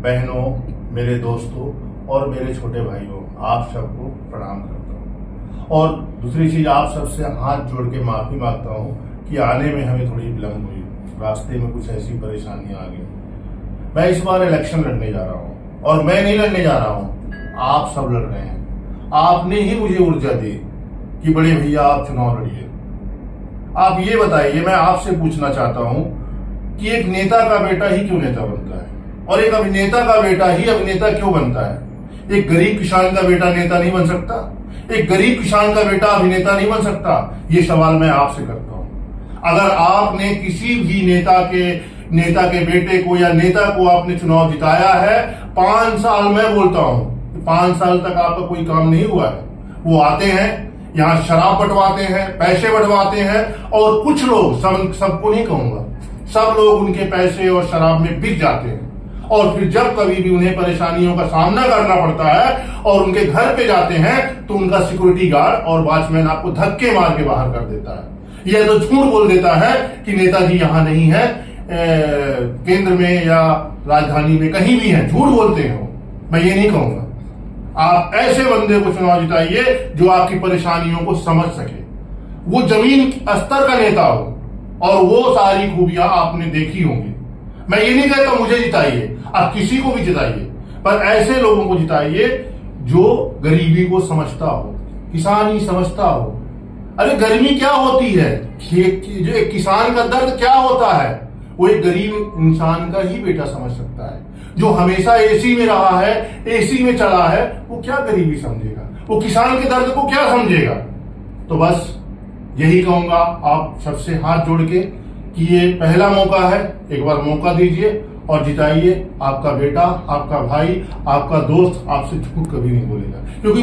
बहनों, मेरे दोस्तों और मेरे छोटे भाइयों, आप सबको प्रणाम करता हूँ। और दूसरी चीज, आप सबसे हाथ जोड़ के माफी मांगता हूँ कि आने में हमें थोड़ी विलम्ब हुई, रास्ते में कुछ ऐसी परेशानियां आ गई। मैं इस बार इलेक्शन लड़ने जा रहा हूँ और मैं नहीं लड़ने जा रहा हूँ, आप सब लड़ रहे हैं। आपने ही मुझे ऊर्जा दी कि बड़े भैया आप चुनाव लड़िए। आप ये बताइए, मैं आपसे पूछना चाहता हूं कि एक नेता का बेटा ही क्यों नेता बनता है और एक अभिनेता का बेटा ही अभिनेता क्यों बनता है? एक गरीब किसान का बेटा नेता नहीं बन सकता? एक गरीब किसान का बेटा अभिनेता नहीं बन सकता? ये सवाल मैं आपसे करता हूं। अगर आपने किसी भी नेता के बेटे को या नेता को आपने चुनाव जिताया है, 5 साल मैं बोलता हूं, 5 साल तक आपका कोई काम नहीं हुआ है। वो आते हैं, यहाँ शराब बंटवाते हैं, पैसे बंटवाते हैं और कुछ लोग, सबको नहीं कहूंगा, सब लोग उनके पैसे और शराब में बिक जाते हैं। और फिर जब कभी भी उन्हें परेशानियों का सामना करना पड़ता है और उनके घर पे जाते हैं तो उनका सिक्योरिटी गार्ड और वॉचमैन आपको धक्के मार के बाहर कर देता है। यह तो झूठ बोल देता है कि नेताजी यहाँ नहीं है, केंद्र में या राजधानी में कहीं भी है, झूठ बोलते हैं। मैं ये नहीं कहूंगा। आप ऐसे बंदे को चुनाव जिताइए जो आपकी परेशानियों को समझ सके, वो जमीन स्तर का नेता हो और वो सारी खूबियां आपने देखी होंगी। मैं ये नहीं कहता मुझे जिताइए, आप किसी को भी जिताइए, पर ऐसे लोगों को जिताइए जो गरीबी को समझता हो, किसानी समझता हो। अरे गर्मी क्या होती है, जो एक किसान का दर्द क्या होता है, वो एक गरीब इंसान का ही बेटा समझ सकता है। जो हमेशा एसी में रहा है, एसी में चला है, वो क्या गरीबी समझेगा? वो किसान के दर्द को क्या समझेगा? तो बस यही कहूंगा आप सबसे हाथ जोड़ के कि ये पहला मौका है, एक बार मौका दीजिए और जिताइए। आपका बेटा, आपका भाई, आपका दोस्त आपसे झूठ कभी नहीं बोलेगा, क्योंकि